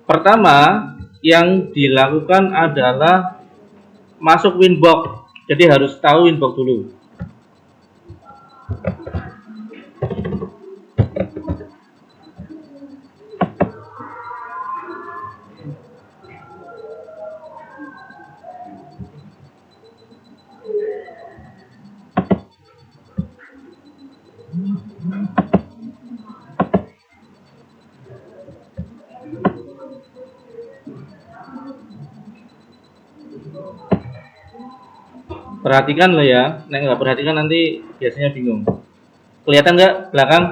Pertama yang dilakukan adalah masuk Winbox. Jadi harus tahu Winbox dulu. Perhatikan loh ya, nek nggak perhatikan nanti biasanya bingung. Kelihatan nggak belakang?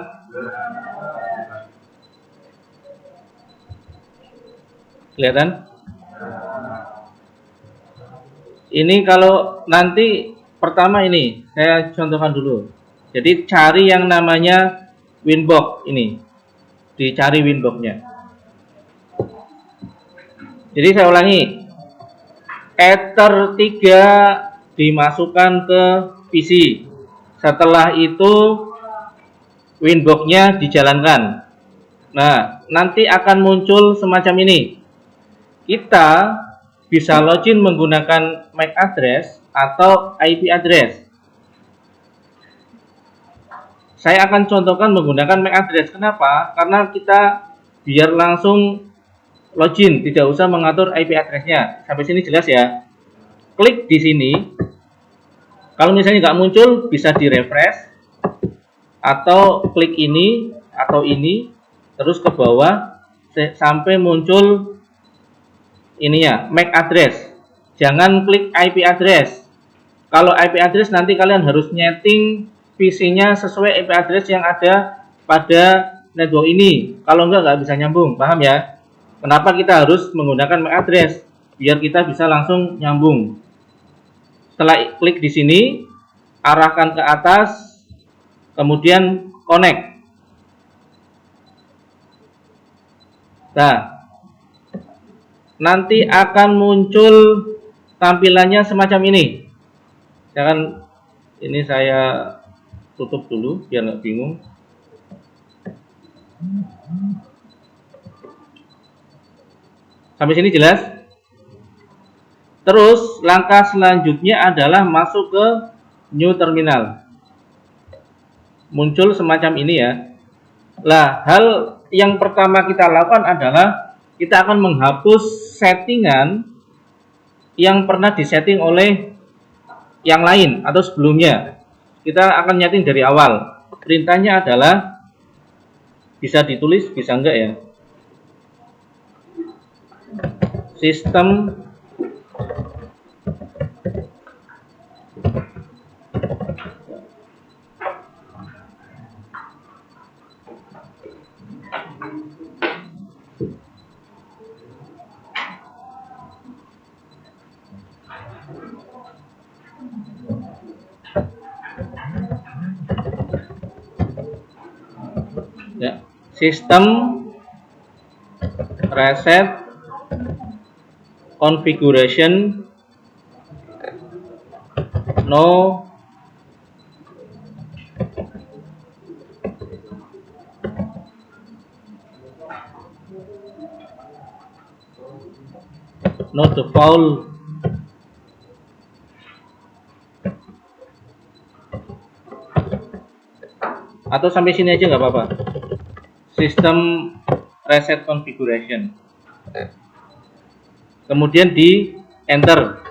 Kelihatan? Ini kalau nanti pertama ini saya contohkan dulu. Jadi cari yang namanya Winbox ini, dicari Winbox-nya. Jadi saya ulangi, Ether 3 dimasukkan ke PC. Setelah itu Winbox-nya dijalankan. Nah, nanti akan muncul semacam ini. Kita bisa login menggunakan MAC address atau IP address. Saya akan contohkan menggunakan MAC address. Kenapa? Karena kita biar langsung login, tidak usah mengatur IP address-nya. Sampai sini jelas ya? Klik di sini. Kalau misalnya nggak muncul, bisa di refresh atau klik ini atau ini, terus ke bawah sampai muncul ini ya, MAC address. Jangan klik IP address. Kalau IP address nanti kalian harus nyeting PC-nya sesuai IP address yang ada pada network ini. Kalau nggak bisa nyambung. Paham ya? Kenapa kita harus menggunakan MAC address? Biar kita bisa langsung nyambung. Setelah klik di sini, arahkan ke atas, kemudian connect. Nah, nanti akan muncul tampilannya semacam ini. Jangan ini saya tutup dulu biar nggak bingung. Sampai sini jelas? Terus langkah selanjutnya adalah masuk ke new terminal. Muncul semacam ini ya. Lah, hal yang pertama kita lakukan adalah kita akan menghapus settingan yang pernah disetting oleh yang lain atau sebelumnya. Kita akan nyeting dari awal. Perintahnya adalah bisa ditulis, bisa enggak ya? Sistem ya, sistem reset configuration no default atau sampai sini aja nggak apa-apa. Sistem reset configuration. Kemudian di enter.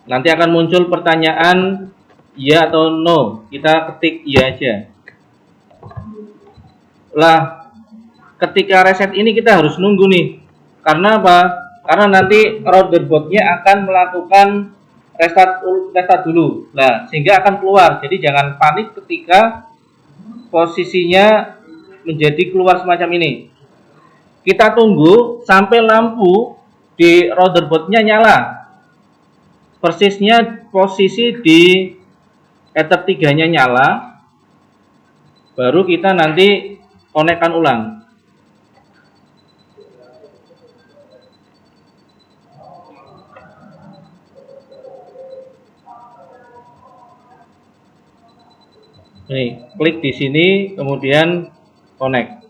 Nanti akan muncul pertanyaan ya atau no. Kita ketik ya aja. Lah, ketika reset ini kita harus nunggu nih. Karena apa? Karena nanti routerbotnya akan melakukan restart dulu. Nah, sehingga akan keluar. Jadi jangan panik ketika posisinya menjadi keluar semacam ini. Kita tunggu sampai lampu di routerbotnya nyala. Persisnya posisi di Ether 3-nya nyala. Baru kita nanti konekkan ulang. Nih, klik di sini, kemudian connect.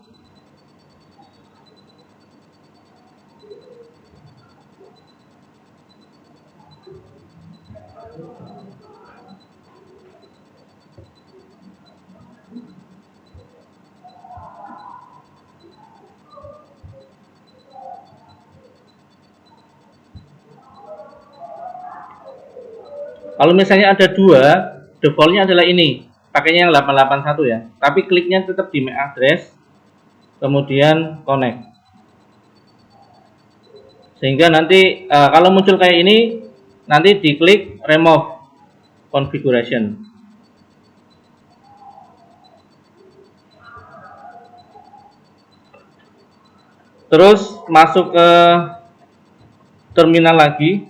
Kalau misalnya ada dua, defaultnya adalah ini, pakainya yang 881 ya. Tapi kliknya tetap di MAC address, kemudian connect. Sehingga nanti kalau muncul kayak ini, nanti diklik remove configuration. Terus masuk ke terminal lagi.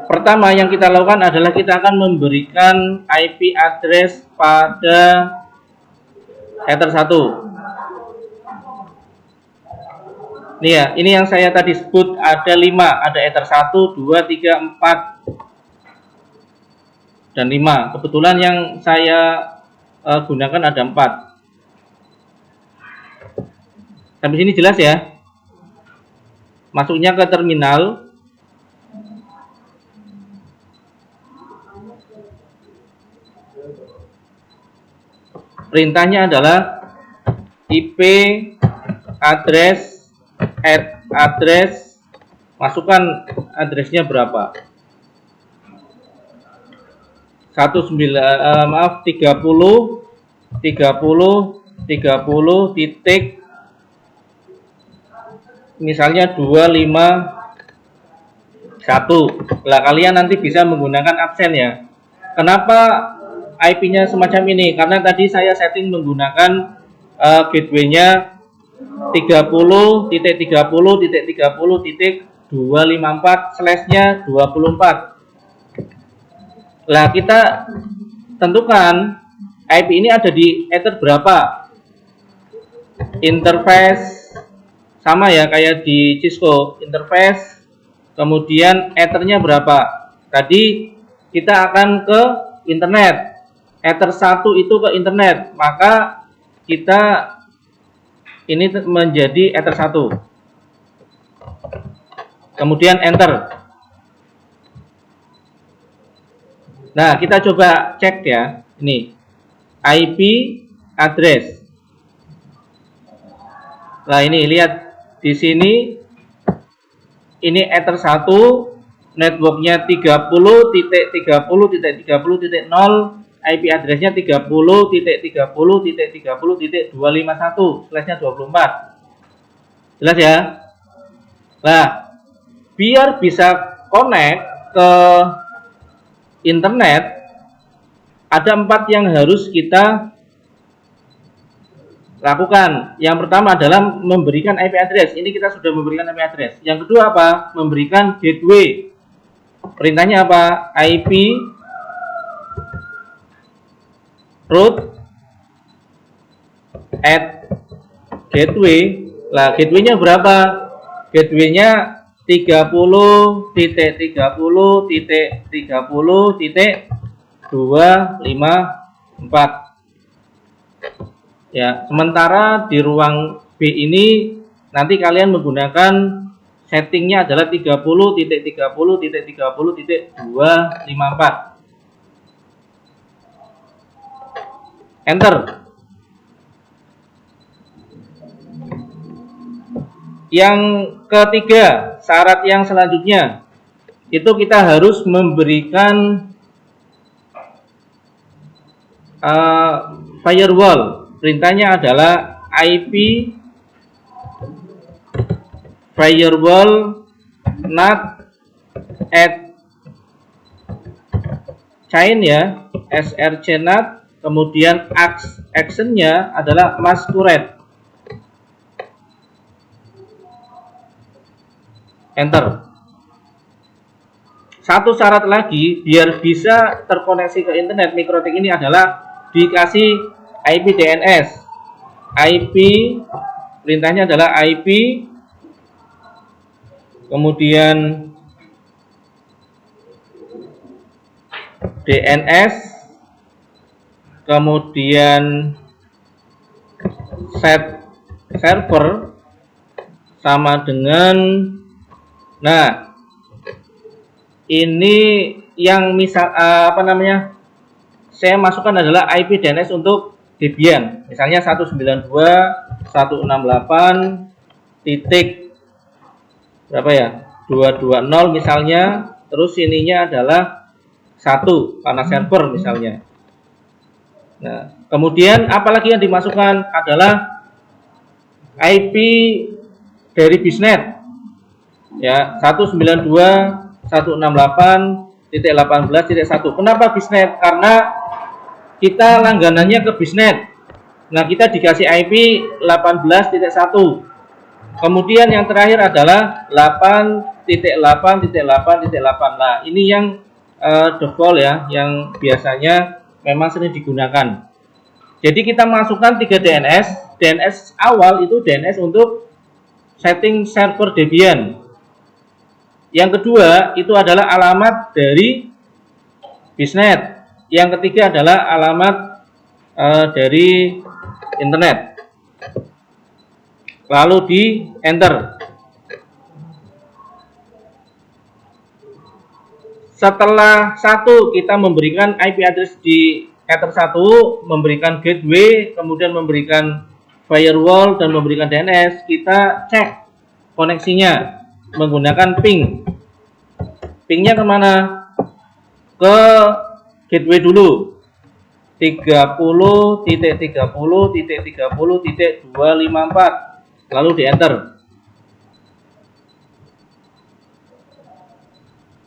Pertama yang kita lakukan adalah kita akan memberikan IP address pada Ether 1. Nih ya, ini yang saya tadi sebut ada 5, ada Ether 1, 2, 3, 4 dan 5. Kebetulan yang saya gunakan ada 4. Sampai sini jelas ya? Masuknya ke terminal. Perintahnya adalah IP address add address, masukkan addressnya berapa, 30 titik misalnya 251. Lah kalian nanti bisa menggunakan absen ya. Kenapa IP-nya semacam ini? Karena tadi saya setting menggunakan gateway-nya 30.30.30.254/24. Lah kita tentukan IP ini ada di Ether berapa. Interface sama ya kayak di Cisco, interface, kemudian Ethernya berapa. Tadi kita akan ke internet, Ether 1 itu ke internet, maka kita ini menjadi Ether 1. Kemudian enter. Nah, kita coba cek ya. Ini IP address. Nah, ini lihat di sini. Ini Ether 1, networknya 30.30.30.0, IP addressnya 30.30.30.251/24. Jelas ya? Nah, biar bisa connect ke internet, ada 4 yang harus kita lakukan. Yang pertama adalah memberikan IP address. Ini kita sudah memberikan IP address. Yang kedua apa? Memberikan gateway. Perintahnya apa? IP root add gateway. Lah gateway-nya berapa? Gateway-nya 30.30.30.254. Ya, sementara di ruang B ini nanti kalian menggunakan settingnya adalah 30.30.30.254. Enter. Yang ketiga, syarat yang selanjutnya itu kita harus memberikan firewall. Perintahnya adalah IP firewall NAT add chain ya, src NAT. Kemudian actionnya adalah masquerade. Enter. Satu syarat lagi biar bisa terkoneksi ke internet Mikrotik ini adalah dikasih IP DNS. IP perintahnya adalah IP, kemudian DNS, kemudian set server sama dengan, nah ini yang misal apa namanya, saya masukkan adalah IP DNS untuk Debian, misalnya 192.168 titik berapa ya, 220 misalnya, terus ininya adalah 1 karena server misalnya. Nah, kemudian apalagi yang dimasukkan adalah IP dari bisnet ya, 192.168.18.1. Kenapa bisnet? Karena kita langganannya ke bisnet. Nah, kita dikasih IP 18.1. Kemudian yang terakhir adalah 8.8.8.8. Nah, ini yang default ya, yang biasanya memang sering digunakan. Jadi kita masukkan 3 DNS. DNS awal itu DNS untuk setting server Debian. Yang kedua itu adalah alamat dari bisnet. Yang ketiga adalah alamat dari internet. Lalu di enter. Setelah satu kita memberikan IP address di Ether 1, memberikan gateway, kemudian memberikan firewall dan memberikan DNS, kita cek koneksinya menggunakan ping. Pingnya kemana? Ke gateway dulu. 30.30.30.254, lalu di enter.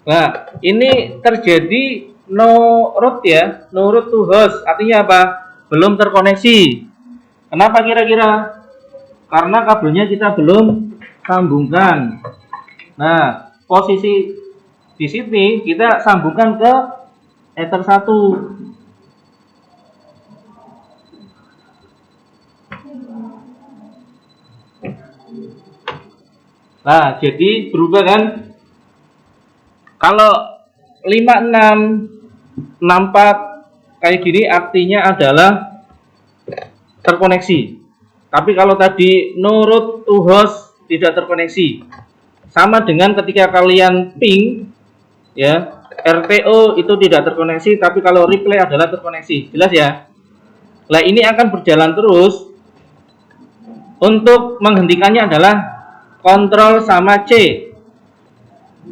Nah, ini terjadi no route ya, no route to host, artinya apa? Belum terkoneksi. Kenapa kira-kira? Karena kabelnya kita belum sambungkan. Nah, posisi di sini kita sambungkan ke Ether 1. Nah, jadi berubah kan? Kalau 5664 kayak gini artinya adalah terkoneksi. Tapi kalau tadi no route to host tidak terkoneksi. Sama dengan ketika kalian ping ya, RTO itu tidak terkoneksi, tapi kalau replay adalah terkoneksi. Jelas ya? Nah, ini akan berjalan terus. Untuk menghentikannya adalah Ctrl sama C.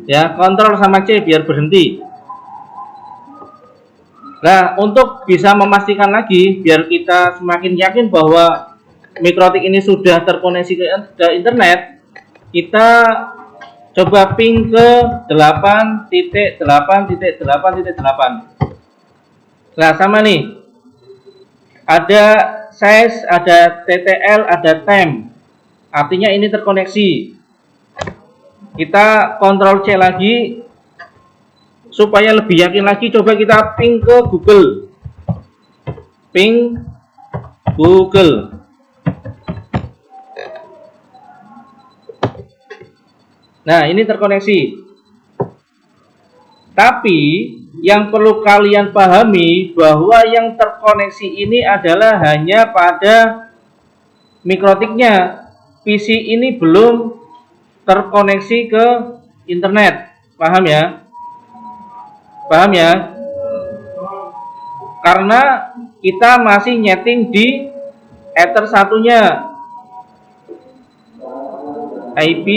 Ya, Ctrl sama C biar berhenti. Nah, untuk bisa memastikan lagi biar kita semakin yakin bahwa Mikrotik ini sudah terkoneksi ke internet, kita coba ping ke 8.8.8.8. Nah, sama nih. Ada size, ada TTL, ada temp. Artinya ini terkoneksi. Kita Ctrl C lagi supaya lebih yakin lagi, coba kita ping ke Google. Ping Google. Nah, ini terkoneksi. Tapi yang perlu kalian pahami bahwa yang terkoneksi ini adalah hanya pada Mikrotiknya. PC ini belum terkoneksi ke internet. Paham ya? Paham ya? Karena kita masih nyeting di Ether satunya. IP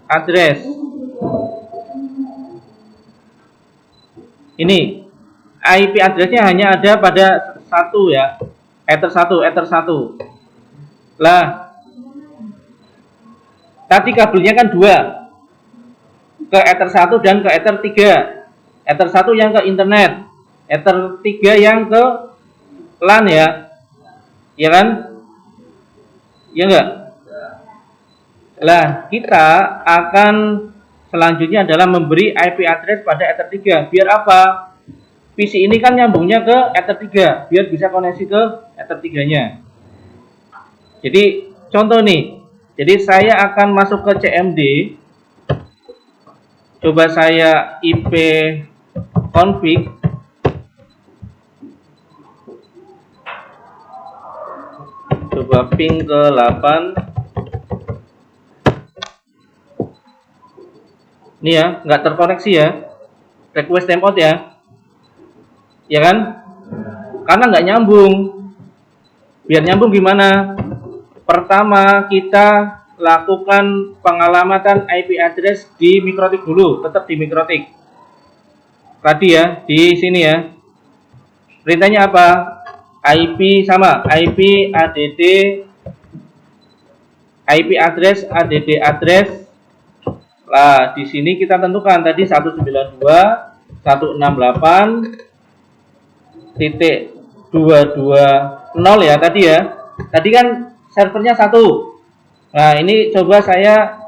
address. Ini IP addressnya hanya ada pada satu ya. Ether 1. Lah, tadi kabelnya kan 2. Ke Ether 1 dan ke Ether 3. Ether 1 yang ke internet, Ether 3 yang ke LAN ya. Iya kan? Iya enggak? Lah, kita akan selanjutnya adalah memberi IP address pada Ether 3. Biar apa? PC ini kan nyambungnya ke Ether 3, biar bisa koneksi ke Ether 3-nya. Jadi, contoh nih. Jadi saya akan masuk ke CMD. Coba saya IP config. Coba ping ke 8. Ini ya, nggak terkoneksi ya. request timeout ya. Ya kan? Karena nggak nyambung. Biar nyambung gimana? Pertama kita lakukan pengalamatan IP address di mikrotik dulu, tetap di mikrotik. Tadi ya, di sini ya. Perintahnya apa? IP sama IP add IP address add address. Lah, di sini kita tentukan tadi 192.168.220 ya tadi ya. Tadi kan servernya 1. Nah, ini coba saya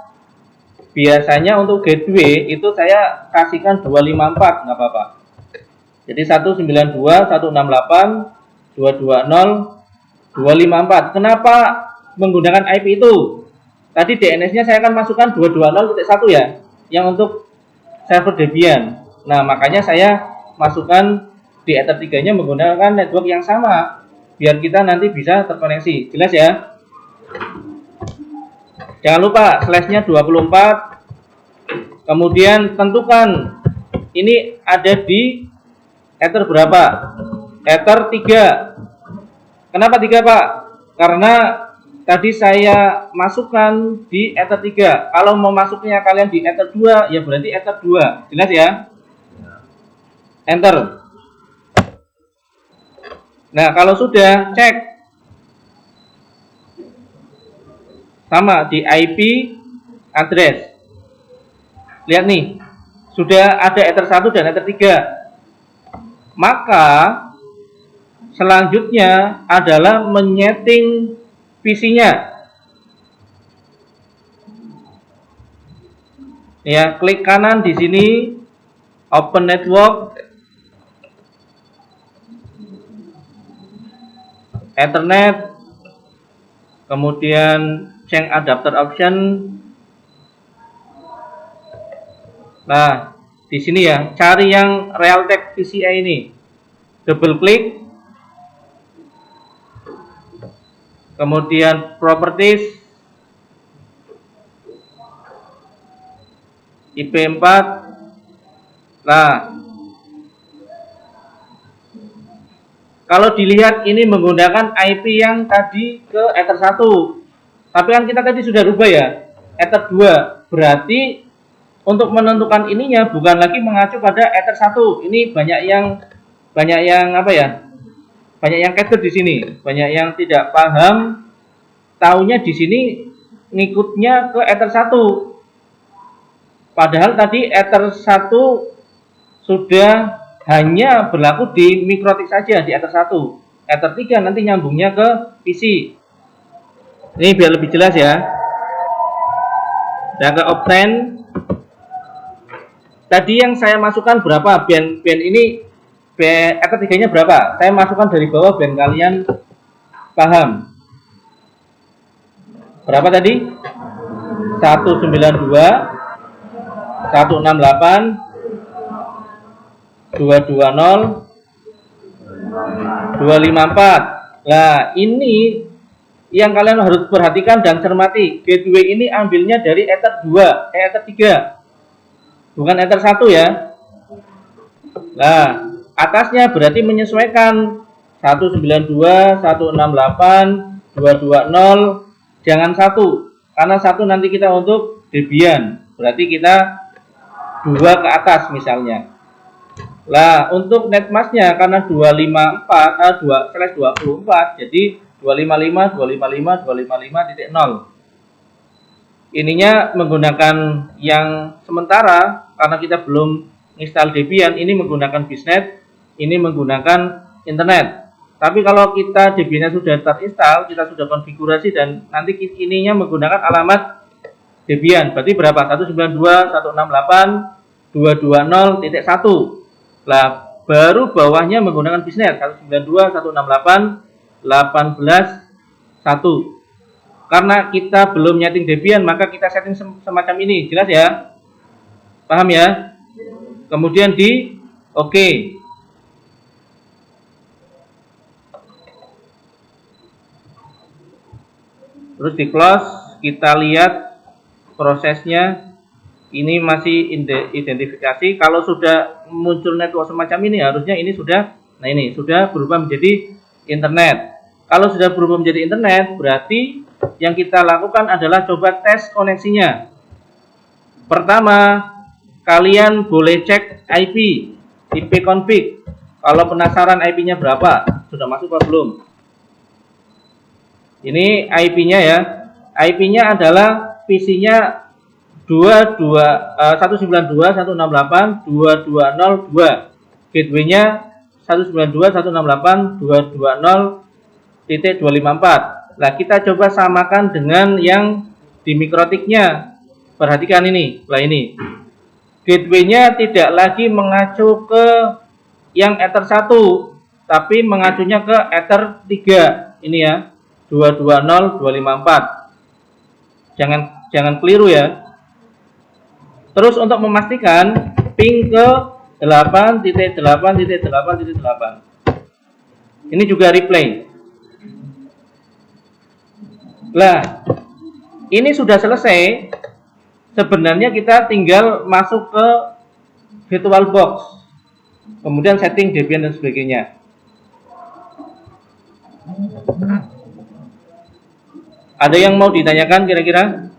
biasanya untuk gateway itu saya kasihkan 254, nggak apa-apa. Jadi 192.168.220.254. Kenapa menggunakan IP itu? Tadi DNS-nya saya akan masukkan 220.1 ya, yang untuk server Debian. Nah, makanya saya masukkan di Ether 3-nya menggunakan network yang sama, biar kita nanti bisa terkoneksi. Jelas ya? Jangan lupa slash-nya 24. Kemudian tentukan ini ada di Ether berapa? Ether 3. Kenapa 3, Pak? Karena tadi saya masukkan di Ether 3. Kalau mau masuknya kalian di Ether 2, ya berarti Ether 2. Jelas ya? Enter. Nah, kalau sudah, cek. Sama di IP address. Lihat nih, sudah ada Ether 1 dan Ether 3. Maka selanjutnya adalah menyeting PC-nya. Ya, klik kanan di sini, Open Network, Ethernet, kemudian change adapter option. Nah, di sini ya, cari yang Realtek PCI ini. Double klik. Kemudian properties. IP4. Nah, kalau dilihat ini menggunakan IP yang tadi ke Ether 1. Tapi kan kita tadi sudah rubah ya, Ether 2. Berarti untuk menentukan ininya bukan lagi mengacu pada Ether 1. Ini banyak yang apa ya? Banyak yang cater di sini, banyak yang tidak paham. Taunya di sini ngikutnya ke Ether 1. Padahal tadi Ether 1 sudah hanya berlaku di mikrotik saja di Ether 1. Ether 3 nanti nyambungnya ke PC. Ini biar lebih jelas ya. Dan ke Opten. Tadi yang saya masukkan berapa? Band ini Ether 3-nya berapa? Saya masukkan dari bawah band kalian paham. Berapa tadi? 192 168 220 254. Nah, ini yang kalian harus perhatikan dan cermati. Gateway ini ambilnya dari Ether 2, Ether 3. Bukan Ether 1 ya. Nah, atasnya berarti menyesuaikan 192 168 220. Jangan 1, karena 1 nanti kita untuk Debian. Berarti kita 2 ke atas misalnya. Lah, untuk netmasknya karena 254 jadi 255 255 255.0. Ininya menggunakan yang sementara karena kita belum install Debian. Ini menggunakan Bisnet, ini menggunakan internet. Tapi kalau kita Debiannya sudah terinstall, kita sudah konfigurasi dan nanti ininya menggunakan alamat Debian. Berarti berapa? 192.168.220.1. Lah, baru bawahnya menggunakan Bisnet 192.168.18.1. Karena kita belum nyeting Debian, maka kita setting semacam ini. Jelas ya? Paham ya? Kemudian di OK. Terus di close, kita lihat prosesnya. Ini masih identifikasi. Kalau sudah muncul network semacam ini, harusnya ini sudah, nah ini sudah berubah menjadi internet. Kalau sudah berubah menjadi internet, berarti yang kita lakukan adalah coba tes koneksinya. Pertama, kalian boleh cek IP config. Kalau penasaran IP-nya berapa, sudah masuk atau belum? Ini IP-nya ya. IP-nya adalah PC-nya 192.168.2202. Gateway-nya 192.168.220.254. Nah, kita coba samakan dengan yang di mikrotiknya. Perhatikan ini, setelah ini. Gateway-nya tidak lagi mengacu ke yang Ether 1, tapi mengacunya ke Ether 3. Ini ya, 220.254. Jangan keliru ya. Terus untuk memastikan ping ke 8.8.8.8. Ini juga replay. Lah, ini sudah selesai. Sebenarnya kita tinggal masuk ke VirtualBox, kemudian setting Debian dan sebagainya. Ada yang mau ditanyakan kira-kira?